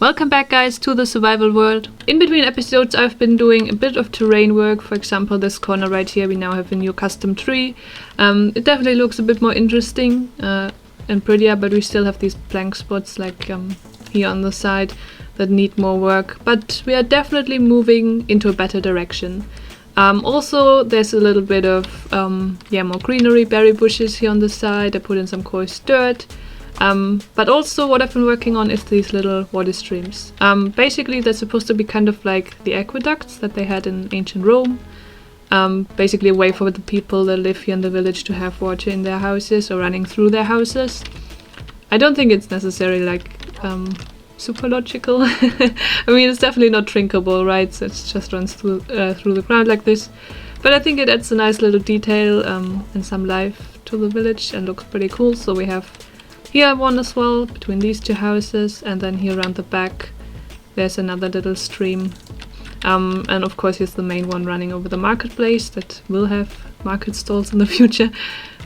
Welcome back guys to the survival world. In between episodes I've been doing a bit of terrain work. For example, this corner right here, we now have a new custom tree. It definitely looks a bit more interesting and prettier, but we still have these blank spots like here on the side that need more work. But we are definitely moving into a better direction. Also there's a little bit of more greenery, berry bushes here on the side. I put in some coarse dirt. But also what I've been working on is these little water streams. Basically they're supposed to be kind of like the aqueducts that they had in ancient Rome. Basically a way for the people that live here in the village to have water in their houses or running through their houses. I don't think it's necessarily like super logical. I mean, it's definitely not drinkable, right? So it just runs through the ground like this. But I think it adds a nice little detail and some life to the village and looks pretty cool. So we have here one as well, between these two houses, and then here around the back there's another little stream. And of course here's the main one running over the marketplace that will have market stalls in the future.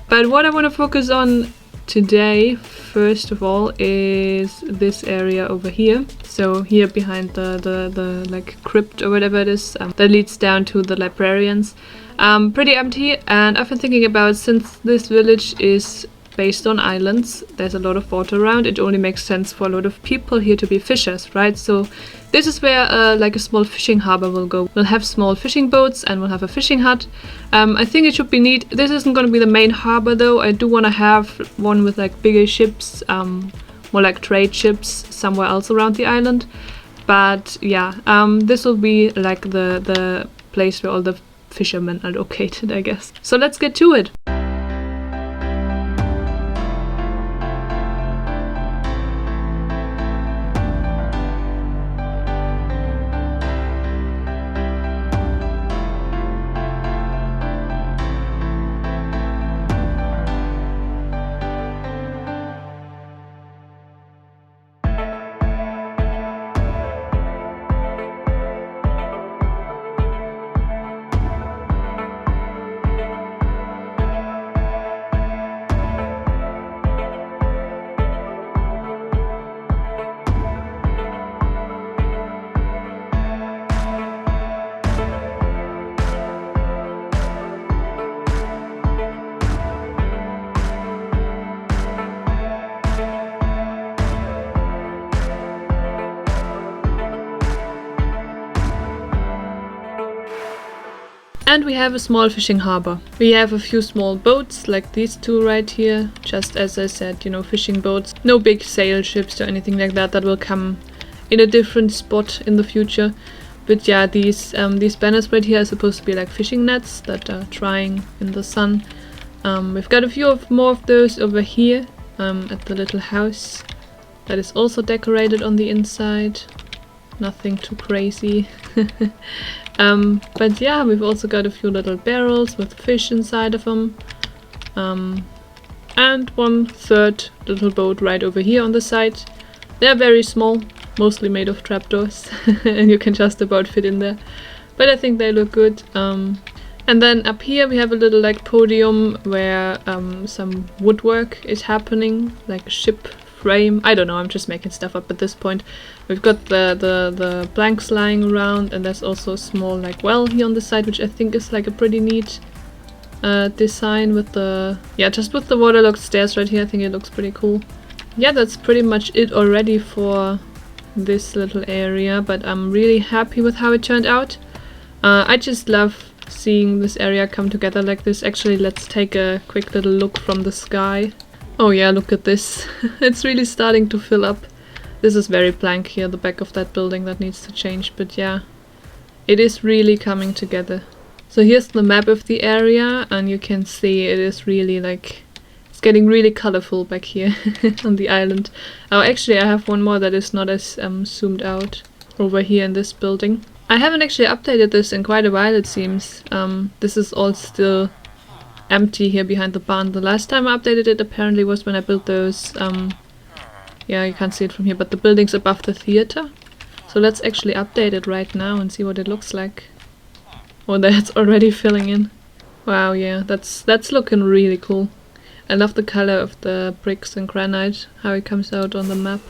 But what I want to focus on today, first of all, is this area over here. So here behind the like crypt or whatever it is, that leads down to the librarians. Pretty empty, and I've been thinking about, since this village is based on islands, there's a lot of water around, it only makes sense for a lot of people here to be fishers, right? So this is where like a small fishing harbor will go. We'll have small fishing boats and we'll have a fishing hut. I think it should be neat. This isn't going to be the main harbor though. I do want to have one with like bigger ships, more like trade ships somewhere else around the island. But yeah, this will be like the place where all the fishermen are located, I guess. So let's get to it. And we have a small fishing harbor. We have a few small boats like these two right here. Just as I said, you know, fishing boats. No big sail ships or anything like that. That will come in a different spot in the future. But yeah, these banners right here are supposed to be like fishing nets that are drying in the sun. We've got a few more of those over here at the little house. That is also decorated on the inside. Nothing too crazy. But yeah, we've also got a few little barrels with fish inside of them. And one third little boat right over here on the side. They're very small, mostly made of trapdoors, and you can just about fit in there. But I think they look good. And then up here we have a little like podium where some woodwork is happening, like a ship frame. I don't know, I'm just making stuff up at this point. We've got the planks lying around, and there's also a small like well here on the side, which I think is like a pretty neat design with the, just with the waterlogged stairs right here. I think it looks pretty cool. Yeah, that's pretty much it already for this little area, but I'm really happy with how it turned out. I just love seeing this area come together like this. Actually, let's take a quick little look from the sky. Oh yeah, look at this. It's really starting to fill up. This is very blank here, the back of that building, that needs to change, but yeah, it is really coming together. So here's the map of the area, and you can see it is really like, it's getting really colorful back here on the island. Oh, actually I have one more that is not as zoomed out over here in this building. I haven't actually updated this in quite a while, it seems. This is all still empty here behind the barn. The last time I updated it apparently was when I built those, yeah, you can't see it from here, but the buildings above the theater. So let's actually update it right now and see what it looks like. Oh, that's already filling in. Wow, yeah, that's looking really cool. I love the color of the bricks and granite, how it comes out on the map.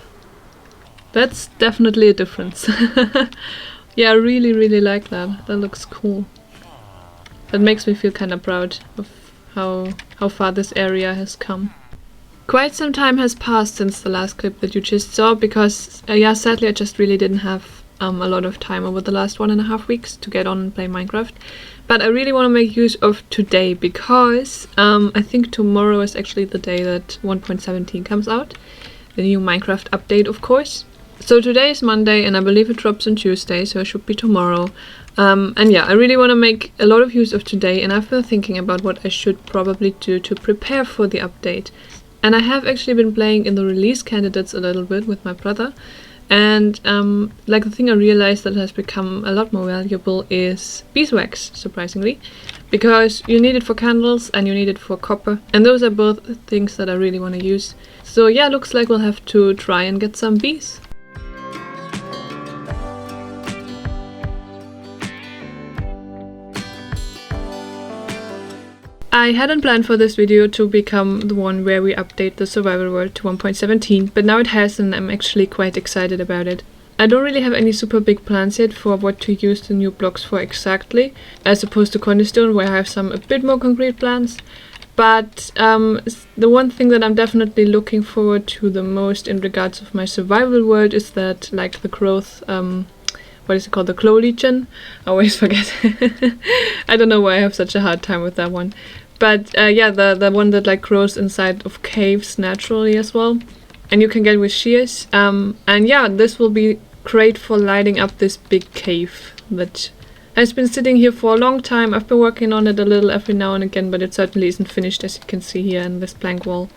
That's definitely a difference. Yeah, I really, really like that. That looks cool. That makes me feel kind of proud of how far this area has come. Quite some time has passed since the last clip that you just saw because, yeah, sadly I just really didn't have a lot of time over the last 1.5 weeks to get on and play Minecraft. But I really want to make use of today because I think tomorrow is actually the day that 1.17 comes out. The new Minecraft update, of course. So today is Monday and I believe it drops on Tuesday, so it should be tomorrow. And yeah, I really want to make a lot of use of today, and I've been thinking about what I should probably do to prepare for the update. And I have actually been playing in the release candidates a little bit with my brother. And like the thing I realized that has become a lot more valuable is beeswax, surprisingly. Because you need it for candles and you need it for copper. And those are both things that I really want to use. So yeah, looks like we'll have to try and get some bees. I hadn't planned for this video to become the one where we update the survival world to 1.17, but now it has and I'm actually quite excited about it. I don't really have any super big plans yet for what to use the new blocks for exactly, as opposed to Cornerstone where I have some a bit more concrete plans. But the one thing that I'm definitely looking forward to the most in regards of my survival world is that, like, the growth, what is it called? The Glow Legion? I always forget. I don't know why I have such a hard time with that one. But yeah, the one that like grows inside of caves naturally as well. And you can get with shears. And yeah, this will be great for lighting up this big cave that has been sitting here for a long time. I've been working on it a little every now and again, but it certainly isn't finished, as you can see here in this blank wall.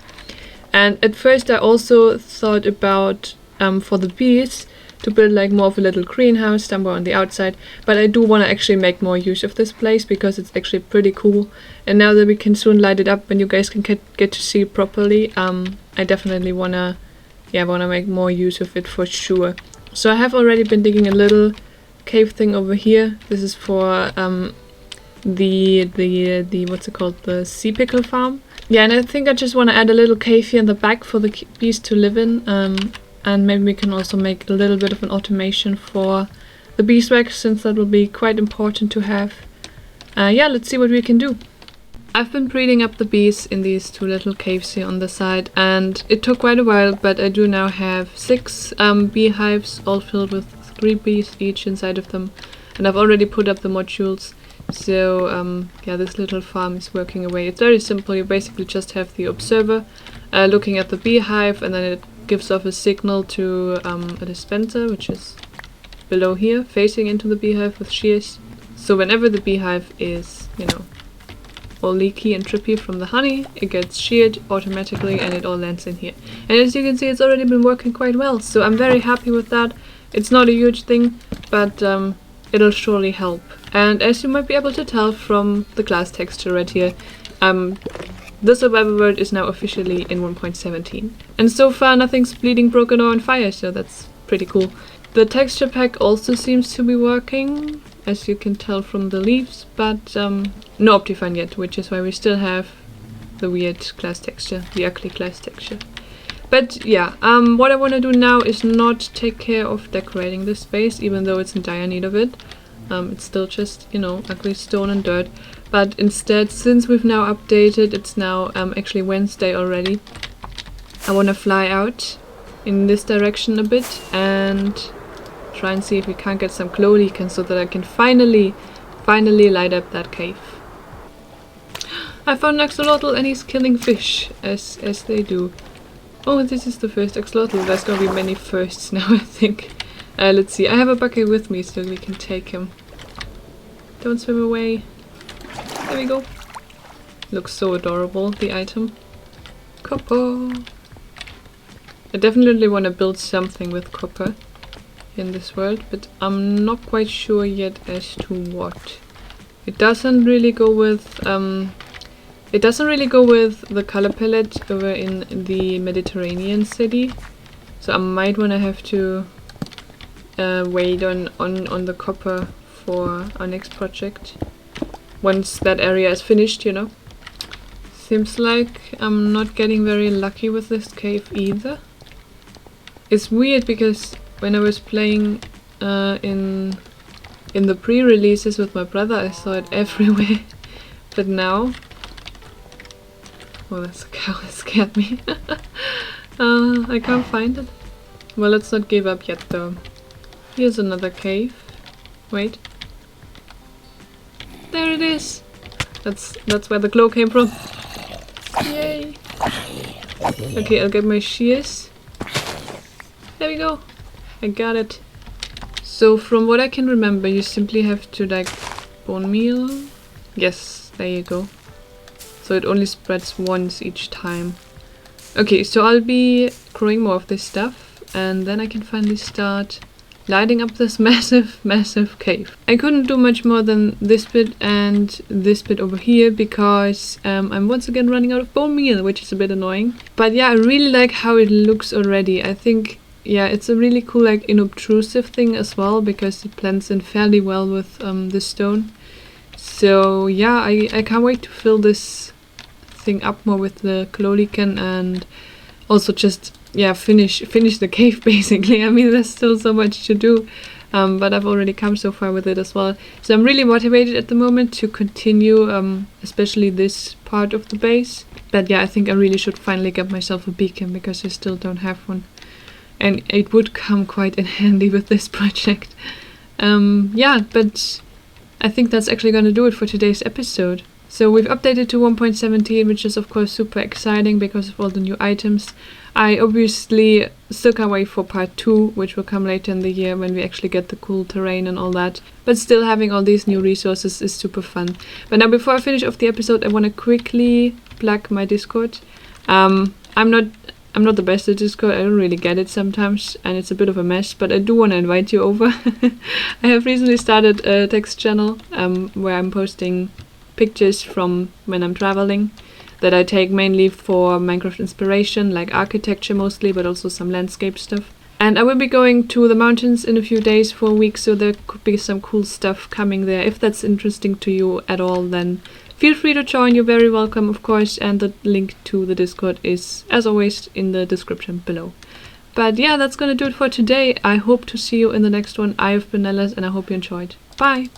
And at first I also thought about, for the bees, to build like more of a little greenhouse somewhere on the outside, but I do want to actually make more use of this place because it's actually pretty cool. And now that we can soon light it up and you guys can get to see it properly, I definitely wanna make more use of it for sure. So I have already been digging a little cave thing over here. This is for the what's it called, the sea pickle farm. Yeah, and I think I just want to add a little cave here in the back for the bees to live in. And maybe we can also make a little bit of an automation for the beeswax, since that will be quite important to have. Yeah, let's see what we can do. I've been breeding up the bees in these two little caves here on the side, and it took quite a while, but I do now have 6 beehives, all filled with 3 bees each inside of them. And I've already put up the modules, so yeah, this little farm is working away. It's very simple. You basically just have the observer looking at the beehive, and then it gives off a signal to a dispenser, which is below here, facing into the beehive with shears. So whenever the beehive is, you know, all leaky and drippy from the honey, it gets sheared automatically and it all lands in here. And as you can see, it's already been working quite well, so I'm very happy with that. It's not a huge thing, but it'll surely help. And as you might be able to tell from the glass texture right here, the survival world is now officially in 1.17. And so far nothing's bleeding, broken or on fire, so that's pretty cool. The texture pack also seems to be working, as you can tell from the leaves, but no Optifine yet, which is why we still have the weird glass texture, the ugly glass texture. But yeah, what I want to do now is not take care of decorating this space, even though it's in dire need of it. It's still just, you know, ugly stone and dirt. But instead, since we've now updated, it's now actually Wednesday already, I want to fly out in this direction a bit and try and see if we can't get some glow leaking so that I can finally light up that cave. I found an axolotl and he's killing fish, as they do. Oh, this is the first axolotl. There's gonna be many firsts now, I think. Let's see. I have a bucket with me so we can take him. Don't swim away. There we go. Looks so adorable, the item. Copper! I definitely want to build something with copper in this world, but I'm not quite sure yet as to what. It doesn't really go with the color palette over in the Mediterranean city, so I might want to have to wait on the copper for our next project. Once that area is finished, you know. Seems like I'm not getting very lucky with this cave either. It's weird because when I was playing in the pre-releases with my brother, I saw it everywhere. But now... Oh, that's a cow, that scared me. I can't find it. Well, let's not give up yet though. Here's another cave. Wait. There it is! That's where the glow came from. Yay! Okay, I'll get my shears. There we go! I got it. So from what I can remember, you simply have to like bone meal. Yes, there you go. So it only spreads once each time. Okay, so I'll be growing more of this stuff and then I can finally start lighting up this massive cave. I couldn't do much more than this bit and this bit over here because I'm once again running out of bone meal, which is a bit annoying. But yeah, I really like how it looks already. I think, yeah, it's a really cool like inobtrusive thing as well because it blends in fairly well with the stone. So yeah, I can't wait to fill this thing up more with the Chlolican and also just finish the cave basically. I mean, there's still so much to do, but I've already come so far with it as well. So I'm really motivated at the moment to continue, especially this part of the base. But yeah, I think I really should finally get myself a beacon because I still don't have one. And it would come quite in handy with this project. Yeah, but I think that's actually going to do it for today's episode. So we've updated to 1.17, which is of course super exciting because of all the new items. I obviously still can't wait for part 2, which will come later in the year when we actually get the cool terrain and all that. But still having all these new resources is super fun. But now before I finish off the episode, I want to quickly plug my Discord. I'm not the best at Discord, I don't really get it sometimes and it's a bit of a mess, but I do want to invite you over. I have recently started a text channel where I'm posting pictures from when I'm traveling that I take mainly for Minecraft inspiration, like architecture mostly, but also some landscape stuff. And I will be going to the mountains in a few days for a week, so there could be some cool stuff coming there. If that's interesting to you at all, then feel free to join. You're very welcome, of course, and the link to the Discord is, as always, in the description below. But yeah, that's gonna do it for today. I hope to see you in the next one. I have been Nellas, and I hope you enjoyed. Bye!